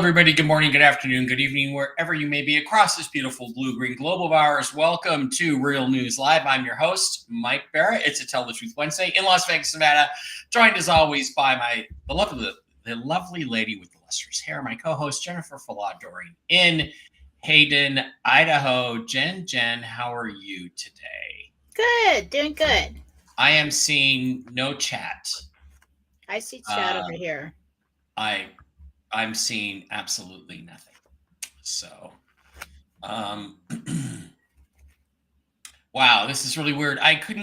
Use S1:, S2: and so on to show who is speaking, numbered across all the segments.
S1: everybody. Good morning, good afternoon, good evening, wherever you may be across this beautiful blue-green globe of ours. Welcome to Real News Live. I'm your host, Mike Barrett. It's a Tell the Truth Wednesday in Las Vegas, Nevada. Joined as always by the lovely lady with the lustrous hair, my co-host Jennifer Faladorian in Hayden, Idaho. Jen, how are you today?
S2: Good, doing good.
S1: I am seeing no chat.
S2: I see chat over here.
S1: I'm seeing absolutely nothing. So, wow, this is really weird.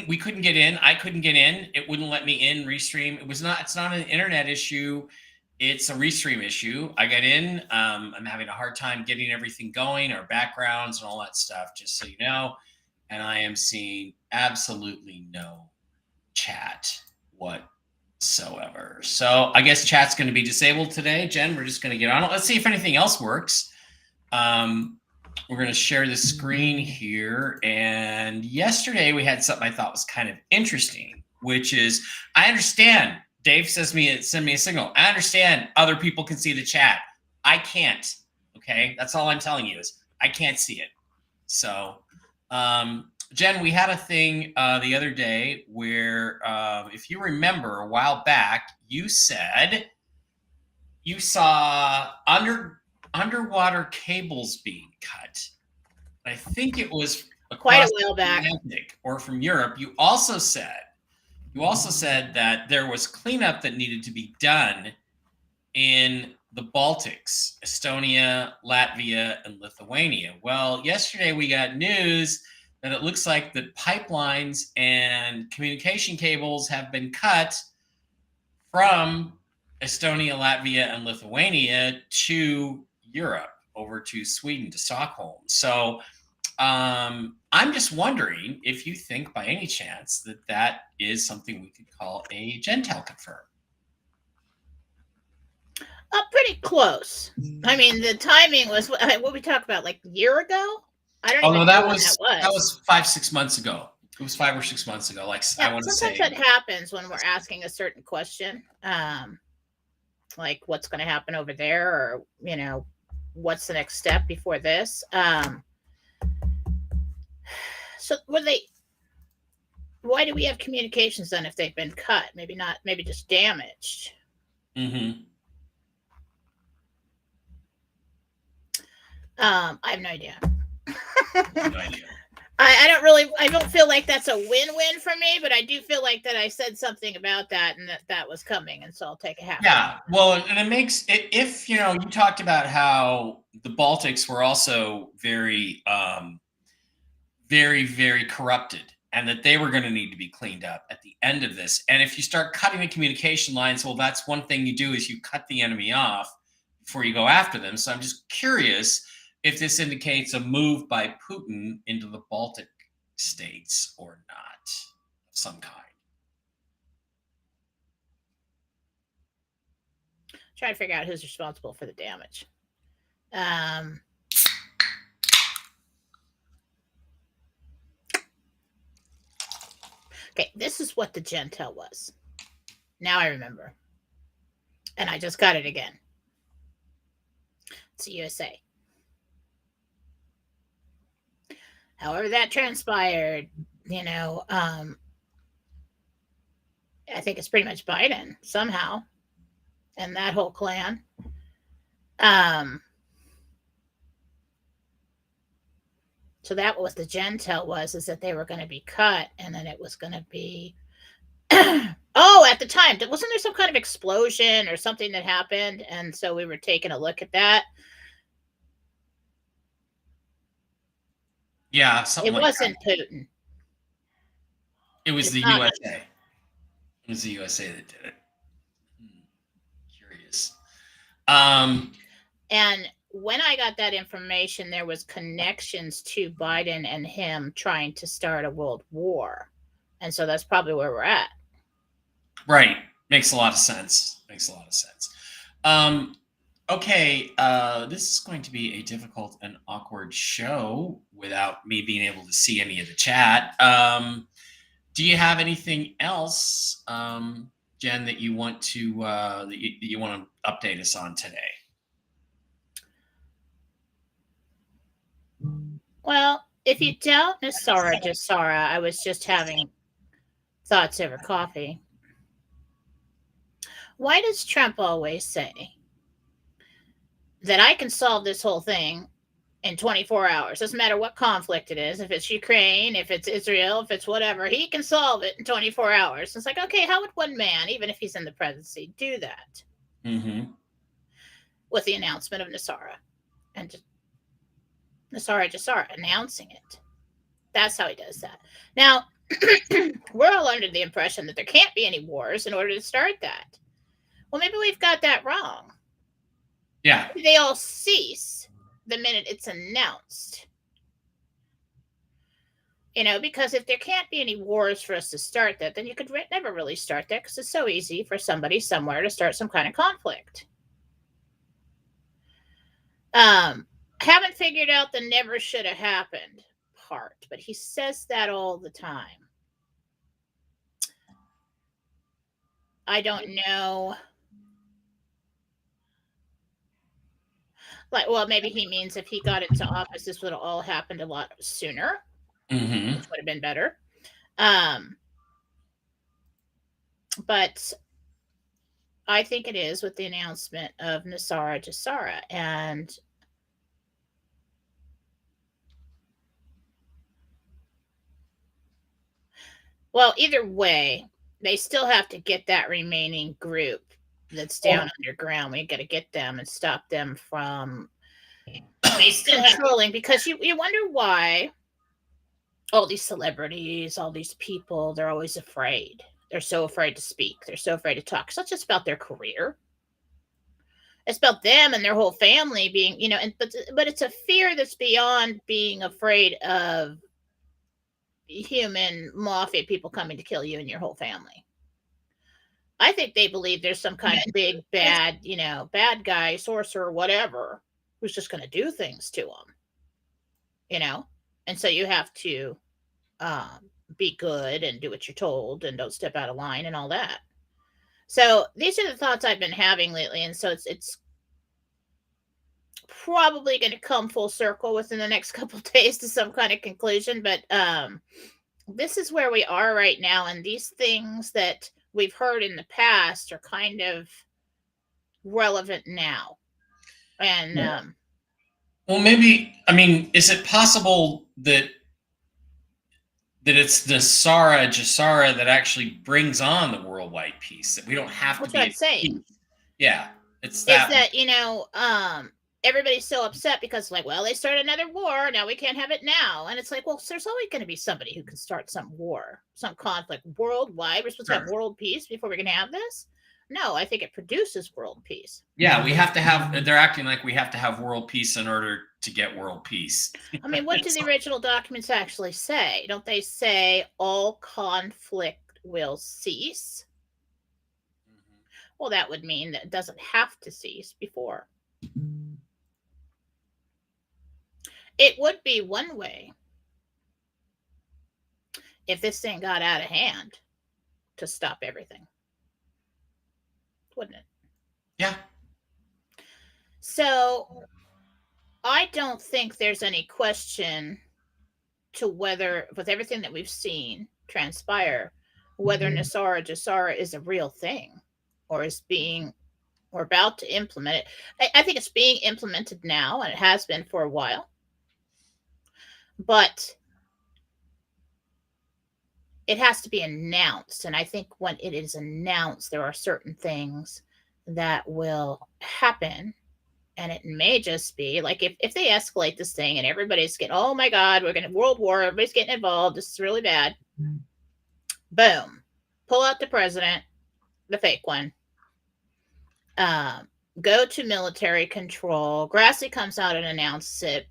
S1: We couldn't get in. I couldn't get in. It wouldn't let me in restream. It's not an internet issue. It's a restream issue. I got in. I'm having a hard time getting everything going, our backgrounds and all that stuff, just so you know. And I am seeing absolutely no chat whatsoever. So I guess chat's going to be disabled today. Jen, we're just going to get on it. Let's see if anything else works. We're going to share the screen here. And yesterday we had something I thought was kind of interesting, which is, I understand, Dave send me a signal. I understand other people can see the chat. I can't. Okay. That's all I'm telling you is I can't see it. So, Jen, we had a thing the other day where, if you remember a while back, you said you saw underwater cables being cut. I think it was
S2: quite a while back,
S1: or from Europe. You also said that there was cleanup that needed to be done in the Baltics, Estonia, Latvia, and Lithuania. Well, yesterday we got news that it looks like that pipelines and communication cables have been cut from Estonia, Latvia, and Lithuania to Europe, over to Sweden, to Stockholm. So I'm just wondering if you think by any chance that is something we could call a Gentel confirm.
S2: Pretty close. I mean, the timing was what we talked about like a year ago. I don't know.
S1: That was 5-6 months ago. It was 5 or 6 months ago. Like, yeah, I want to say.
S2: Sometimes that happens when we're asking a certain question, like what's going to happen over there, or what's the next step before this. So why do we have communications then if they've been cut? Maybe not. Maybe just damaged.
S1: Mm-hmm.
S2: I have no idea.
S1: No idea.
S2: I don't feel like that's a win-win for me, but I do feel like that I said something about that and that was coming, and so I'll take a half.
S1: Yeah, well, and it makes it, if you talked about how the Baltics were also very, very, very corrupted, and that they were going to need to be cleaned up at the end of this. And if you start cutting the communication lines, well, that's one thing you do is you cut the enemy off before you go after them. So I'm just curious if this indicates a move by Putin into the Baltic states or not, of some kind.
S2: Try to figure out who's responsible for the damage. Okay, this is what the Gentel was. Now I remember. And I just got it again. It's the USA. However that transpired, I think it's pretty much Biden somehow and that whole clan. So that was the Gentel is that they were going to be cut, and then it was going to be at the time, wasn't there some kind of explosion or something that happened? And so we were taking a look at that.
S1: Yeah,
S2: it wasn't Putin.
S1: It was the USA. It was the USA that did it. Curious.
S2: And when I got that information, there was connections to Biden and him trying to start a world war. And so that's probably where we're at.
S1: Right. Makes a lot of sense. Okay, this is going to be a difficult and awkward show without me being able to see any of the chat. Do you have anything else, Jen, that you want to update us on today?
S2: Well, if you doubt Nasara Jasara, I was just having thoughts over coffee. Why does Trump always say that I can solve this whole thing in 24 hours? Doesn't matter what conflict it is. If it's Ukraine, if it's Israel, if it's whatever, he can solve it in 24 hours. It's like, okay, how would one man, even if he's in the presidency, do that?
S1: Mm-hmm.
S2: With the announcement of Nasara and Nasara Jasara announcing it. That's how he does that. Now, we're all under the impression that there can't be any wars in order to start that. Well, maybe we've got that wrong.
S1: Yeah.
S2: They all cease the minute it's announced. Because if there can't be any wars for us to start that, then you could never really start that, because it's so easy for somebody somewhere to start some kind of conflict. Haven't figured out the never should have happened part, but he says that all the time. I don't know. Maybe he means if he got into office, this would have all happened a lot sooner,
S1: Mm-hmm.
S2: which would have been better. But I think it is with the announcement of Nasara Jasara. And well, either way, they still have to get that remaining group that's down underground. We got to get them and stop them from controlling, because you wonder why all these celebrities, all these people, they're always afraid. They're so afraid to speak. They're so afraid to talk. It's not just about their career. It's about them and their whole family being, but it's a fear that's beyond being afraid of human mafia people coming to kill you and your whole family. I think they believe there's some kind of big, bad, bad guy, sorcerer, whatever, who's just going to do things to them, and so you have to be good and do what you're told and don't step out of line and all that. So these are the thoughts I've been having lately, and so it's probably going to come full circle within the next couple of days to some kind of conclusion. But this is where we are right now, and these things that we've heard in the past are kind of relevant now. And
S1: well, maybe, is it possible that it's Nasara Jasara that actually brings on the worldwide peace, that we don't have to be
S2: I'd say.
S1: Yeah, it's that.
S2: Is that, everybody's so upset because, they started another war. Now we can't have it now. And it's like, well, there's always going to be somebody who can start some war, some conflict worldwide. We're supposed to have world peace before we're going to have this. No, I think it produces world peace.
S1: Yeah, we have to have, they're acting like we have to have world peace in order to get world peace.
S2: What do the original documents actually say? Don't they say all conflict will cease? Mm-hmm. Well, that would mean that it doesn't have to cease before. It would be one way if this thing got out of hand to stop everything, wouldn't it?
S1: Yeah.
S2: So I don't think there's any question to whether, with everything that we've seen transpire, whether Nasara Jasara is a real thing or is being, or about to implement it. I think it's being implemented now, and it has been for a while. But it has to be announced. And I think when it is announced, there are certain things that will happen. And it may just be like if they escalate this thing and everybody's getting, oh my God, we're going to world war. Everybody's getting involved. This is really bad. Mm-hmm. Boom. Pull out the president, the fake one. Go to military control. Geraci comes out and announces it.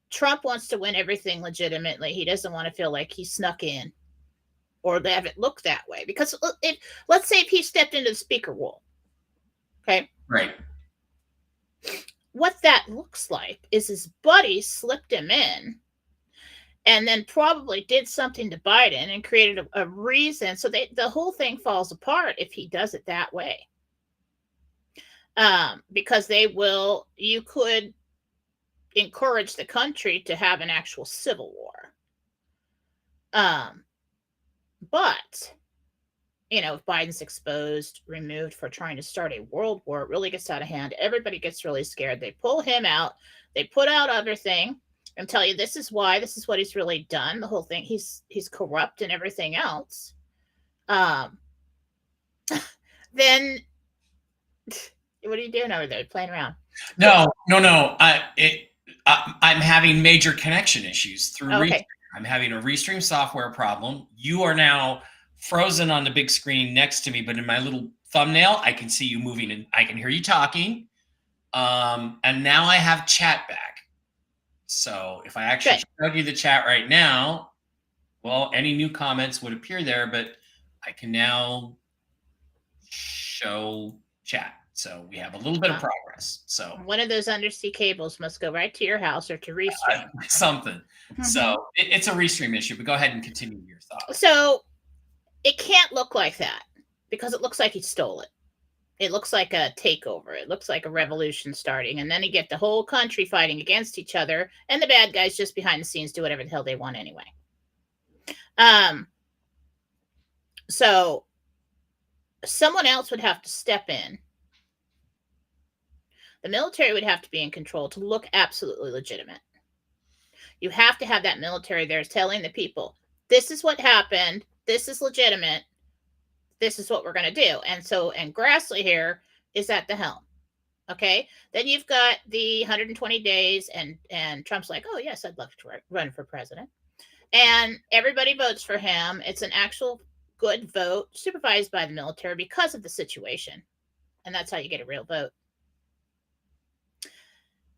S2: Trump wants to win everything legitimately. He doesn't want to feel like he snuck in or have it look that way. Because let's say if he stepped into the speaker role. Okay.
S1: Right.
S2: What that looks like is his buddy slipped him in and then probably did something to Biden and created a reason. So the whole thing falls apart if he does it that way. Because you could encourage the country to have an actual civil war. But, if Biden's exposed, removed for trying to start a world war, it really gets out of hand. Everybody gets really scared. They pull him out. They put out everything and tell you this is why, this is what he's really done. The whole thing, he's corrupt and everything else. Then what are you doing over there? Playing around?
S1: No. I'm having major connection issues through Restream. I'm having a Restream software problem. You are now frozen on the big screen next to me, but in my little thumbnail, I can see you moving and I can hear you talking. And now I have chat back. So if I actually show you the chat right now, well, any new comments would appear there, but I can now show chat. So we have a little bit of progress. So
S2: one of those undersea cables must go right to your house or to Restream.
S1: Something. So it's a Restream issue, but go ahead and continue your thoughts.
S2: So it can't look like that because it looks like he stole it. It looks like a takeover. It looks like a revolution starting. And then you get the whole country fighting against each other. And the bad guys just behind the scenes do whatever the hell they want anyway. So someone else would have to step in. The military would have to be in control to look absolutely legitimate. You have to have that military there telling the people, this is what happened. This is legitimate. This is what we're going to do. And Grassley here is at the helm. Okay. Then you've got the 120 days and Trump's like, oh yes, I'd love to run for president. And everybody votes for him. It's an actual good vote supervised by the military because of the situation. And that's how you get a real vote.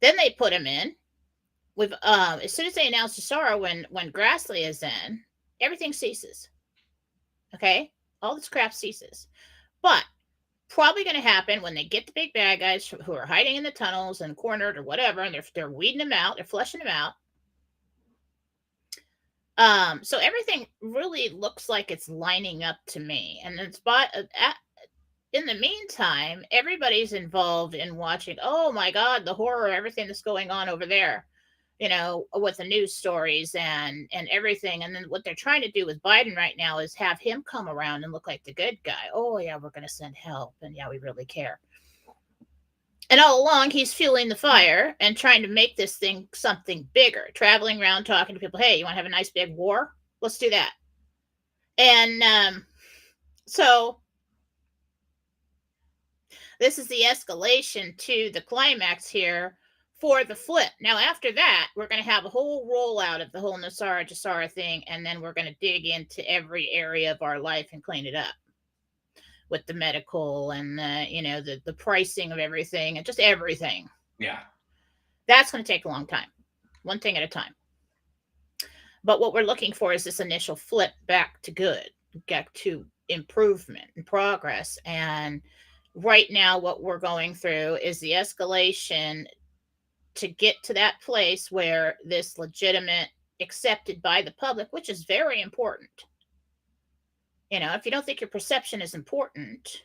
S2: Then they put him in. As soon as they announce Sarah, when Grassley is in, everything ceases. Okay? All this crap ceases. But probably going to happen when they get the big bad guys who are hiding in the tunnels and cornered or whatever, and they're weeding them out, they're flushing them out. So everything really looks like it's lining up to me. And in the meantime, everybody's involved in watching, oh my God, the horror, everything that's going on over there, with the news stories and everything. And then what they're trying to do with Biden right now is have him come around and look like the good guy. Oh yeah, we're going to send help. And yeah, we really care. And all along, he's fueling the fire and trying to make this thing something bigger, traveling around talking to people. Hey, you want to have a nice big war? Let's do that. And so this is the escalation to the climax here for the flip. Now, after that, we're going to have a whole rollout of the whole Nasara thing, and then we're going to dig into every area of our life and clean it up with the medical and the pricing of everything and just everything.
S1: Yeah.
S2: That's going to take a long time, one thing at a time. But what we're looking for is this initial flip back to good, back to improvement and progress. And right now, what we're going through is the escalation to get to that place where this legitimate, accepted by the public, which is very important. If you don't think your perception is important,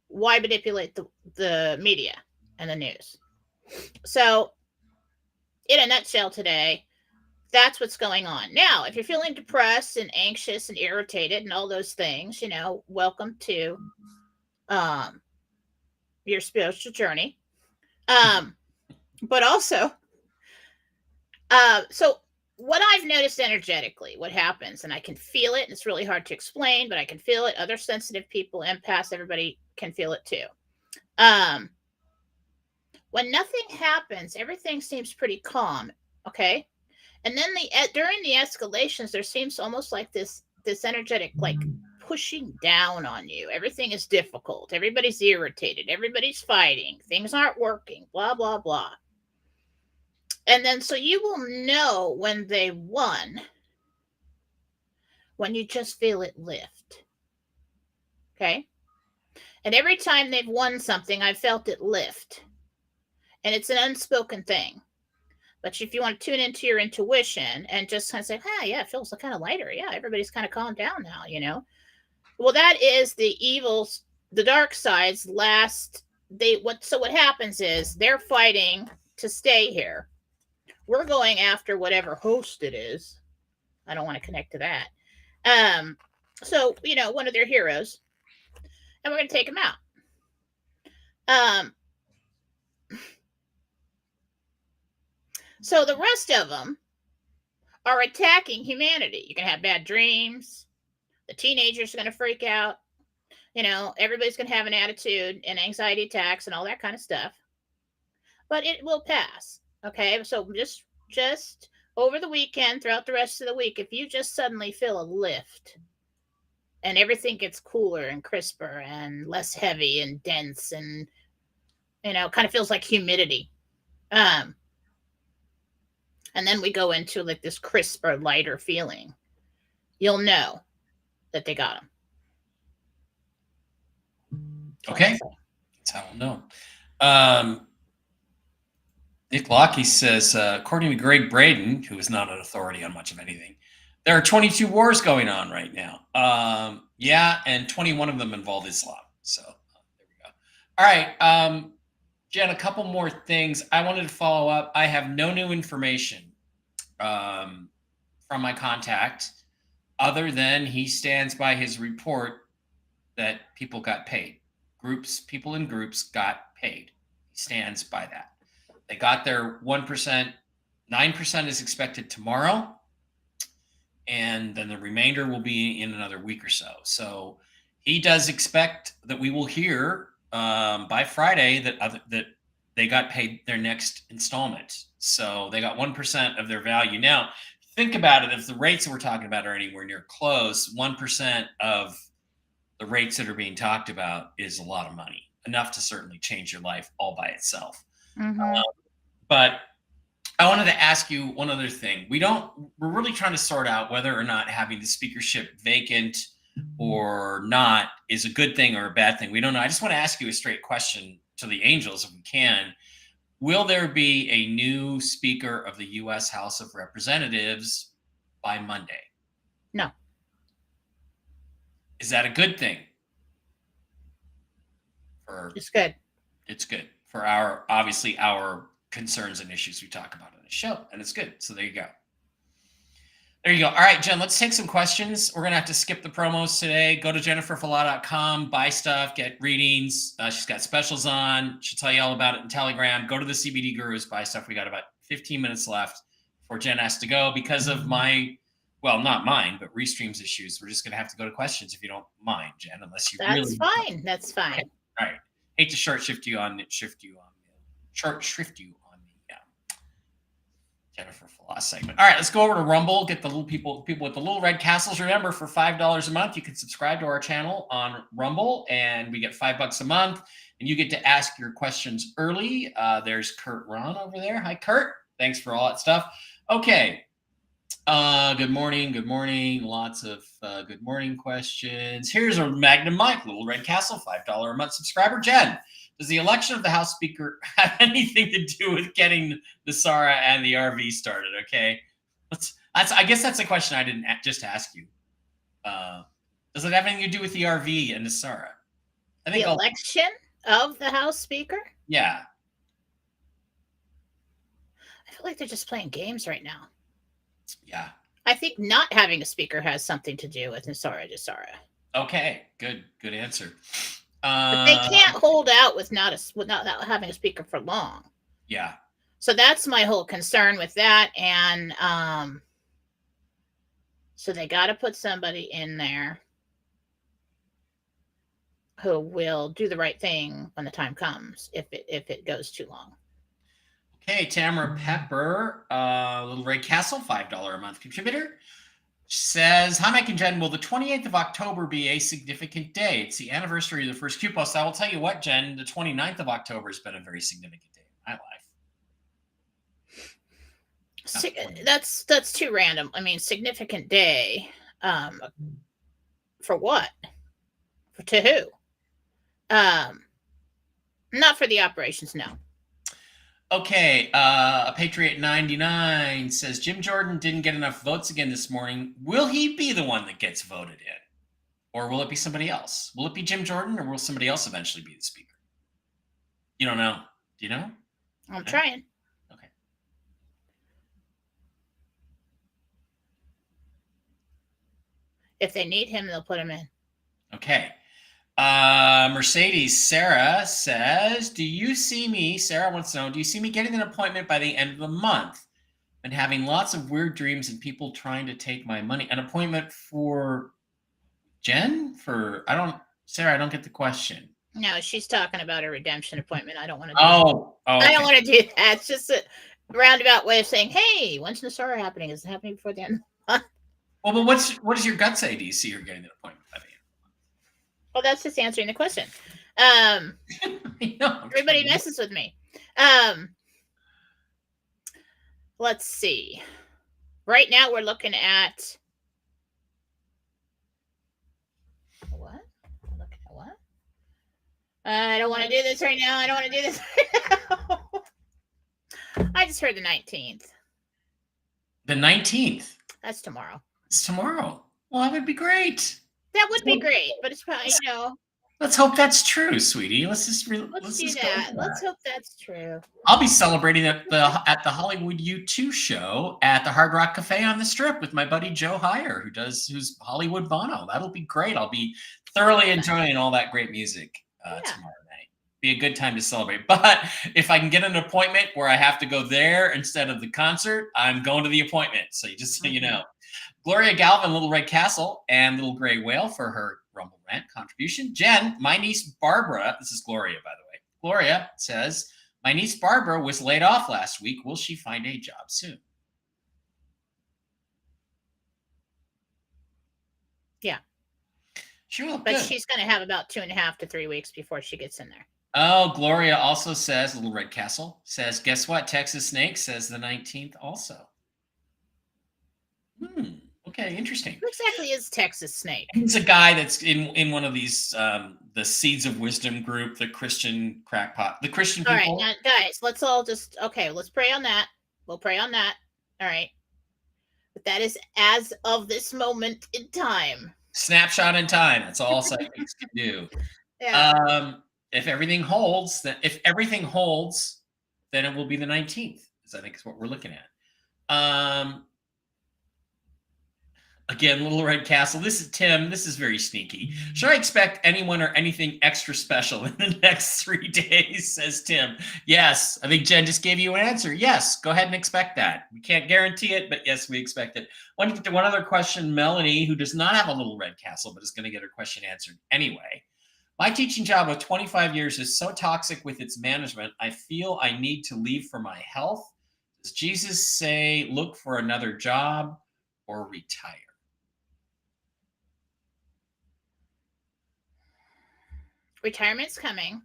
S2: why manipulate the media and the news? So, in a nutshell today, that's what's going on. Now, if you're feeling depressed and anxious and irritated and all those things, welcome to your spiritual journey. But also, so what I've noticed energetically, what happens, and I can feel it, and it's really hard to explain, but I can feel it. Other sensitive people, empaths, everybody can feel it too. When nothing happens, everything seems pretty calm, okay? And then during the escalations, there seems almost like this energetic, like pushing down on you. Everything is difficult. Everybody's irritated. Everybody's fighting. Things aren't working, blah, blah, blah. And then so you will know when they won, when you just feel it lift. Okay? And every time they've won something, I've felt it lift. And it's an unspoken thing. But if you want to tune into your intuition and just kind of say, yeah, it feels kind of lighter. Yeah, everybody's kind of calmed down now, Well, that is the dark side's last. What happens is they're fighting to stay here. We're going after whatever host it is. I don't want to connect to that. So, one of their heroes, and we're going to take him out. So the rest of them are attacking humanity. You can have bad dreams. The teenagers are going to freak out. Everybody's going to have an attitude and anxiety attacks and all that kind of stuff. But it will pass. Okay. So just over the weekend, throughout the rest of the week, if you just suddenly feel a lift and everything gets cooler and crisper and less heavy and dense and, kind of feels like humidity. And then we go into like this crisper, lighter feeling. You'll know that they got them.
S1: Okay. That's how we'll know. Nick Lockie says, according to Greg Braden, who is not an authority on much of anything, there are 22 wars going on right now. Yeah, and 21 of them involve Islam. So there we go. All right. Jen, a couple more things. I wanted to follow up. I have no new information from my contact other than he stands by his report that people got paid. People in groups got paid. He stands by that. They got their 1%. 9% is expected tomorrow. And then the remainder will be in another week or so. So he does expect that we will hear by Friday that they got paid their next installment. So they got 1% of their value. Now, think about it. If the rates that we're talking about are anywhere near close, 1% of the rates that are being talked about is a lot of money, enough to certainly change your life all by itself.
S2: Mm-hmm.
S1: But I wanted to ask you one other thing. We're really trying to sort out whether or not having the speakership vacant or not is a good thing or a bad thing. We don't know. I just want to ask you a straight question to the Angels, if we can. Will there be a new Speaker of the U.S. House of Representatives by Monday?
S2: No.
S1: Is that a good thing?
S2: It's good.
S1: It's good for our concerns and issues we talk about on the show, and it's good. So there you go. There you go. All right, Jen, let's take some questions. We're going to have to skip the promos today. Go to jenniferfallah.com, buy stuff, get readings. She's got specials on. She'll tell you all about it in Telegram. Go to the CBD Gurus, buy stuff. We got about 15 minutes left before Jen has to go because of not mine, but Restream's issues. We're just going to have to go to questions if you don't mind, Jen, unless you really.
S2: That's fine.
S1: Okay. All right. Hate to short shrift you on the Jennifer Fallah segment. All right, let's go over to Rumble. Get the little people with the little red castles. Remember, for $5 a month, you can subscribe to our channel on Rumble, and we get $5 a month, and you get to ask your questions early. There's Kurt Ron over there. Hi, Kurt. Thanks for all that stuff. Okay. Good morning. Good morning. Lots of good morning questions. Here's a Magnum Mike, Little Red Castle, $5 a month subscriber. Jen, does the election of the House Speaker have anything to do with getting the SARA and the RV started? Okay. I guess that's a question I didn't just ask you. Does it have anything to do with the RV and the SARA? I think
S2: the election of the House Speaker?
S1: Yeah.
S2: I feel like they're just playing games right now.
S1: Yeah.
S2: I think not having a speaker has something to do with Nasara Jasara.
S1: Okay. Good answer.
S2: But they can't hold out without having a speaker for long.
S1: Yeah.
S2: So that's my whole concern with that. And so they got to put somebody in there who will do the right thing when the time comes if it goes too long.
S1: Okay, Tamara Pepper, Little Ray Castle, $5 a month contributor, says, hi, Mike and Jen, will the 28th of October be a significant day? It's the anniversary of the first Q post. I will tell you what, Jen, the 29th of October has been a very significant day in my life.
S2: That's too random. I mean, significant day. For what? To who? Not for the operations, no.
S1: Okay, a Patriot 99 says Jim Jordan didn't get enough votes again this morning. Will he be the one that gets voted in? Or will it be somebody else? Will it be Jim Jordan, or will somebody else eventually be the speaker? You don't know. Do you know?
S2: I'm trying. If they need him, they'll put him in.
S1: Okay. Mercedes Sarah says, Sarah wants to know, do you see me getting an appointment by the end of the month and having lots of weird dreams and people trying to take my money? An appointment for Jen? Sarah, I don't get the question.
S2: No, she's talking about a redemption appointment. I don't want to do
S1: okay.
S2: I don't want to do that. It's just a roundabout way of saying, hey, when's Nasara happening? Is it happening before the end of the month?
S1: Well, but what does your gut say? Do you see her getting an appointment by the end?
S2: Well, that's just answering the question. Everybody messes with me. Let's see. Right now we're looking at what? I'm looking at what? I don't want to do this right now. I don't want to do this right now. I just heard the 19th.
S1: The 19th?
S2: That's tomorrow.
S1: It's tomorrow. Well, that would be great.
S2: That would be great, but it's probably,
S1: Let's hope that's true, sweetie. Let's
S2: do that. Let's hope that's true.
S1: I'll be celebrating at the Hollywood U2 show at the Hard Rock Cafe on the Strip with my buddy Joe Heyer, who's Hollywood Bono. That'll be great. I'll be thoroughly enjoying all that great music tomorrow night. Be a good time to celebrate. But if I can get an appointment where I have to go there instead of the concert, I'm going to the appointment. So just so you know. Gloria Galvin, Little Red Castle, and Little Gray Whale for her Rumble Rant contribution. Jen, my niece Barbara, this is Gloria, by the way. Gloria says, my niece Barbara was laid off last week. Will she find a job soon?
S2: Yeah.
S1: She will.
S2: But she's going to have about 2.5 to 3 weeks before she gets in there.
S1: Oh, Gloria also says, Little Red Castle says, guess what? Texas Snake says the 19th also. Okay, interesting.
S2: Who exactly is Texas Snake?
S1: He's a guy that's in one of these, the Seeds of Wisdom group, the Christian crackpot, the Christian people.
S2: All right, now, guys, let's all let's pray on that. We'll pray on that. All right. But that is as of this moment in time.
S1: Snapshot in time. That's all psychics can do.
S2: Yeah.
S1: If everything holds, then it will be the 19th. I think is what we're looking at. Again, Little Red Castle. This is Tim. This is very sneaky. Should I expect anyone or anything extra special in the next 3 days, says Tim. Yes. I think Jen just gave you an answer. Yes. Go ahead and expect that. We can't guarantee it, but yes, we expect it. One other question, Melanie, who does not have a Little Red Castle, but is going to get her question answered anyway. My teaching job of 25 years is so toxic with its management, I feel I need to leave for my health. Does Jesus say, look for another job or retire?
S2: Retirement's coming.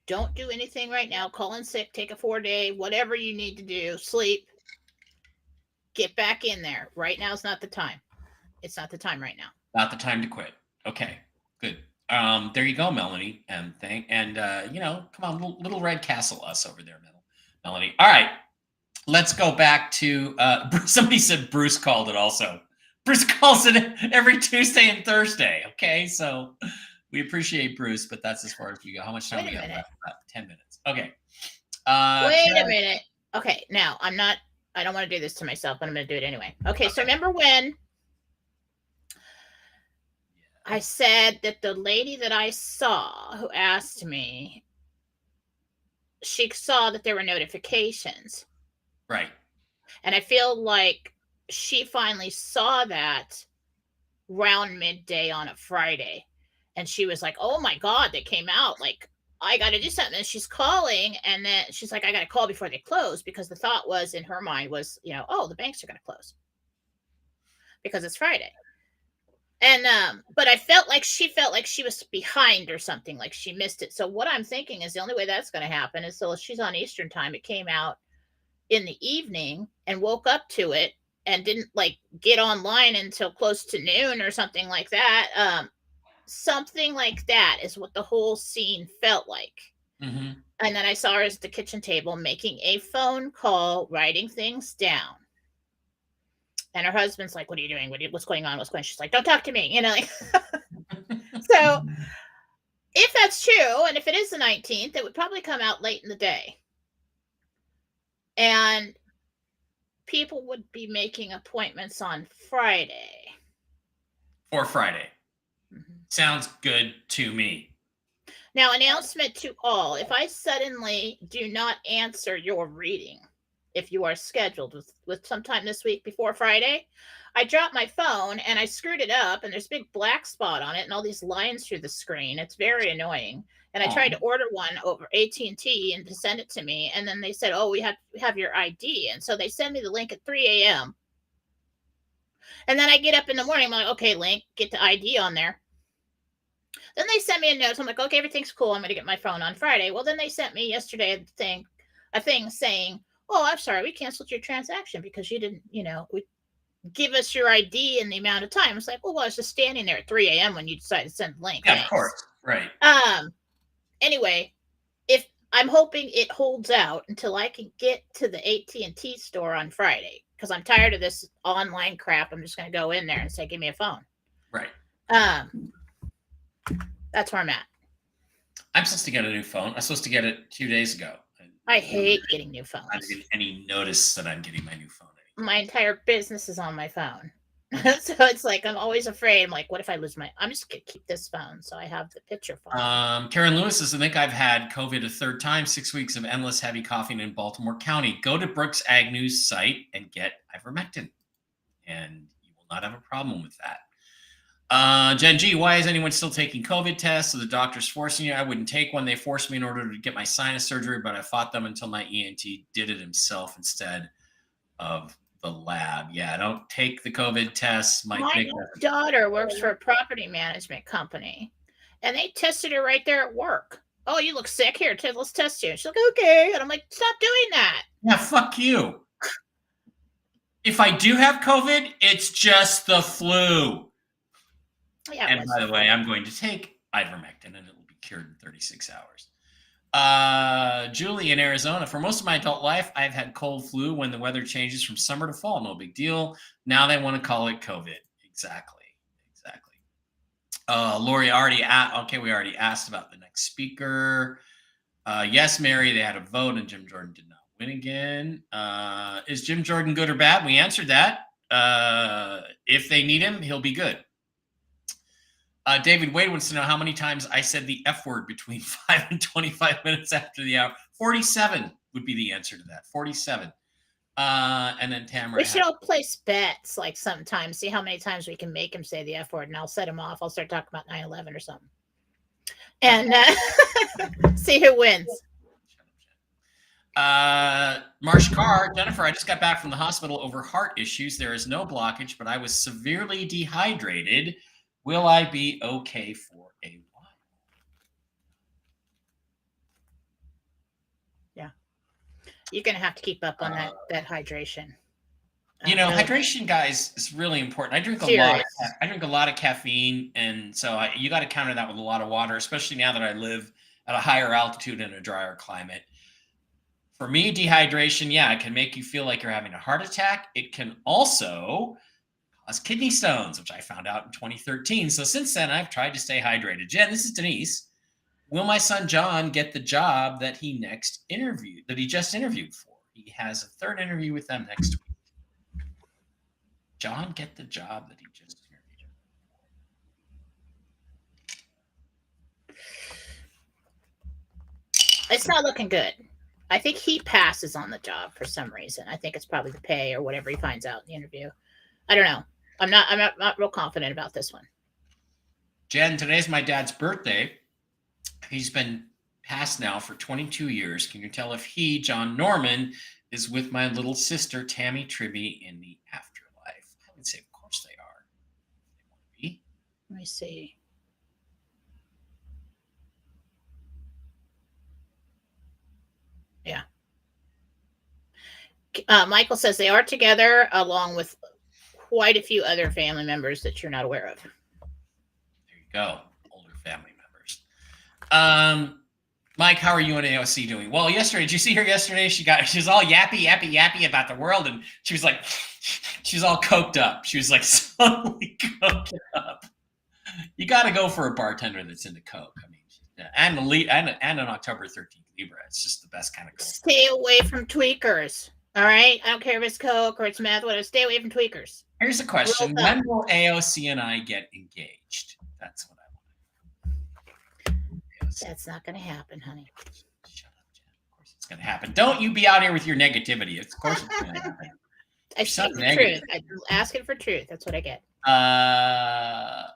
S2: Don't do anything right now. Call in sick, take a 4-day, whatever you need to do, sleep. Get back in there. Right now is not the time. It's not the time right now.
S1: Not the time to quit. Okay, good. There you go, Melanie. And come on, little Red Castle us over there, Melanie. All right, let's go back to somebody said Bruce called it also. Bruce calls it every Tuesday and Thursday. Okay, so we appreciate Bruce, but that's as far as we go. How much time we got left? 10 minutes. Okay.
S2: Wait a minute. Okay, now I don't want to do this to myself, but I'm going to do it anyway. Okay, so remember when I said that the lady that I saw who asked me, she saw that there were notifications.
S1: Right.
S2: And I feel like she finally saw that around midday on a Friday. And she was like, oh my God, they came out. Like, I got to do something. And she's calling. And then she's like, I got to call before they close. Because the thought was in her mind was, the banks are going to close. Because it's Friday. And, but she felt like she was behind or something. Like she missed it. So what I'm thinking is the only way that's going to happen is so if she's on Eastern time, it came out in the evening and woke up to it. And didn't get online until close to noon or something like that. Something like that is what the whole scene felt like.
S1: Mm-hmm.
S2: And then I saw her at the kitchen table making a phone call, writing things down. And her husband's like, what are you doing? What's going on? She's like, don't talk to me. So if that's true, and if it is the 19th, it would probably come out late in the day. And people would be making appointments on Friday.
S1: For Friday. Sounds good to me.
S2: Now, announcement to all. If I suddenly do not answer your reading, if you are scheduled with sometime this week before Friday, I dropped my phone and I screwed it up, and there's a big black spot on it and all these lines through the screen. It's very annoying. And I tried to order one over AT&T and to send it to me, and then they said, "Oh, we have your ID," and so they send me the link at 3 a.m. And then I get up in the morning, I'm like, "Okay, link, get the ID on there." Then they sent me a note. So I'm like, "Okay, everything's cool. I'm going to get my phone on Friday." Well, then they sent me yesterday a thing saying, "Oh, I'm sorry, we canceled your transaction because you didn't, give us your ID in the amount of time." It's like, well, I was just standing there at 3 a.m. when you decided to send the link.
S1: Yeah, of course. Right.
S2: Anyway, if I'm hoping it holds out until I can get to the AT&T store on Friday, because I'm tired of this online crap. I'm just going to go in there and say, "Give me a phone."
S1: Right.
S2: That's where I'm at.
S1: I'm supposed to get a new phone. I was supposed to get it 2 days ago.
S2: I hate getting new phones.
S1: I didn't get any notice that I'm getting my new phone anymore.
S2: My entire business is on my phone. So it's like, I'm always afraid. I'm like, what if I lose I'm just going to keep this phone so I have the picture phone.
S1: Karen Lewis says, "I think I've had COVID a third time, 6 weeks of endless heavy coughing in Baltimore County. Go to Brooks Agnew's site and get ivermectin, and you will not have a problem with that." Jen G, "Why is anyone still taking COVID tests? So the doctor's forcing you? I wouldn't take one. They forced me in order to get my sinus surgery, but I fought them until my ENT did it himself instead of the lab." Yeah, don't take the COVID tests.
S2: My daughter works for a property management company, and they tested her right there at work. "Oh, you look sick. Here, let's test you." She's like, "Okay." And I'm like, "Stop doing that."
S1: Yeah, fuck you. If I do have COVID, it's just the flu.
S2: Yeah,
S1: and by the way, I'm going to take ivermectin, and it will be cured in 36 hours. Julie in Arizona, "For most of my adult life, I've had cold flu. When the weather changes from summer to fall, no big deal. Now they want to call it COVID." Exactly. Lori, we already asked about the next speaker. Yes, Mary, they had a vote, and Jim Jordan did not win again. Is Jim Jordan good or bad? We answered that. If they need him, he'll be good. David Wade wants to know how many times I said the F word between 5 and 25 minutes after the hour. 47 would be the answer to that. 47. And then Tamara.
S2: We should all place bets, like sometimes, see how many times we can make him say the F word, and I'll set him off. I'll start talking about 9/11 or something. And see who wins.
S1: Marsha Karr, "Jennifer, I just got back from the hospital over heart issues. There is no blockage, but I was severely dehydrated. Will I be okay for a while?"
S2: Yeah. You're going to have to keep up on that hydration.
S1: Hydration, guys, is really important. I drink a lot of caffeine, and so you got to counter that with a lot of water, especially now that I live at a higher altitude in a drier climate. For me, dehydration, it can make you feel like you're having a heart attack. It can also cause kidney stones, which I found out in 2013. So since then, I've tried to stay hydrated. Jen, this is Denise. Will my son John get the job that he just interviewed for? He has a third interview with them next week. John get the job that he just interviewed
S2: for? It's not looking good. I think he passes on the job for some reason. I think it's probably the pay or whatever he finds out in the interview. I don't know. I'm not real confident about this one.
S1: Jen, today's my dad's birthday. He's been passed now for 22 years. Can you tell if he, John Norman, is with my little sister, Tammy Tribby, in the afterlife? I would say, of course they are. They want to be.
S2: Let me see. Yeah. Michael says they are together along with quite a few other family members that you're not aware of.
S1: There you go. Older family members. Mike, how are you and AOC doing? Well, yesterday, did you see her yesterday? She was all yappy about the world, and she was like, she's all coked up. She was like suddenly coked up. You got to go for a bartender that's into coke. I mean, and an October 13th Libra. It's just the best kind of coke.
S2: Stay away from tweakers. All right. I don't care if it's Coke or it's meth, whatever. Stay away from tweakers.
S1: Here's a question. When will AOC and I get engaged? That's what I want.
S2: That's not going to happen, honey.
S1: Shut up, Jen. Of course it's going to happen. Don't you be out here with your negativity. Of course it's going to happen.
S2: I speak the truth. I'm asking for truth. That's what I get.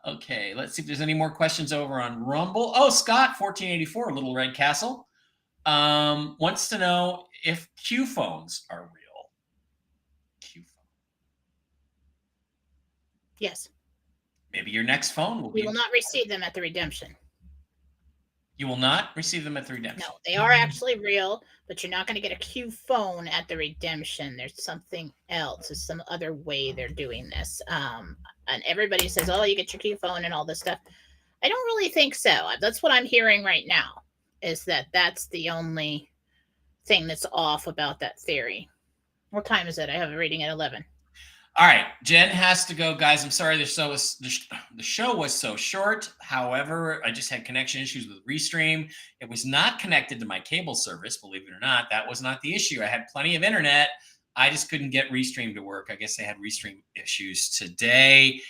S1: Okay. Let's see if there's any more questions over on Rumble. Oh, Scott, 1484, Little Red Castle, wants to know if Q phones are real. Q phone.
S2: Yes.
S1: Maybe your next phone will be.
S2: You will not receive them at the redemption.
S1: You will not receive them at the redemption.
S2: No, they are actually real, but you're not going to get a Q phone at the redemption. There's something else. There's some other way they're doing this. And everybody says, oh, you get your Q phone and all this stuff. I don't really think so. That's what I'm hearing right now, is that that's the only thing that's off about that theory. What time is it? I have a reading at 11.
S1: All right, Jen has to go, guys. I'm sorry the show was so short. However, I just had connection issues with Restream. It was not connected to my cable service, believe it or not. That was not the issue. I had plenty of internet. I just couldn't get Restream to work. I guess they had Restream issues today.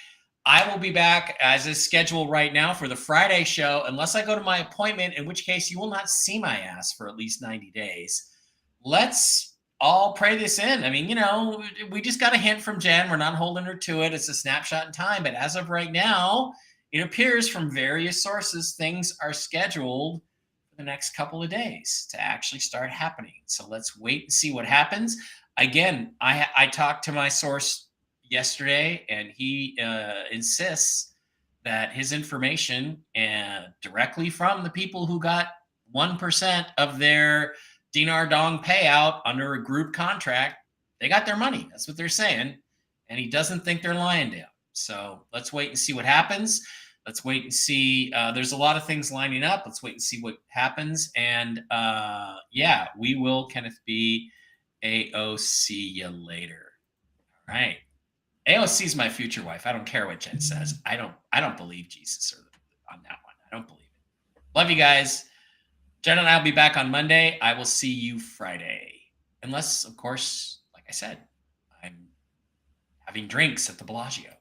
S1: I will be back as is scheduled right now for the Friday show, unless I go to my appointment, in which case you will not see my ass for at least 90 days. Let's all pray this in. I mean, you know, we just got a hint from Jen. We're not holding her to it. It's a snapshot in time. But as of right now, it appears from various sources, things are scheduled for the next couple of days to actually start happening. So let's wait and see what happens. Again, I talked to my source yesterday, and he insists that his information directly from the people who got 1% of their dinar dong payout under a group contract, they got their money. That's what they're saying. And he doesn't think they're lying to him. So let's wait and see what happens. Let's wait and see. There's a lot of things lining up. Let's wait and see what happens. And yeah, we will, Kenneth B. AOC you later. All right. AOC is my future wife. I don't care what Jen says. I don't believe Jesus on that one. I don't believe it. Love you guys. Jen and I will be back on Monday. I will see you Friday. Unless, of course, like I said, I'm having drinks at the Bellagio.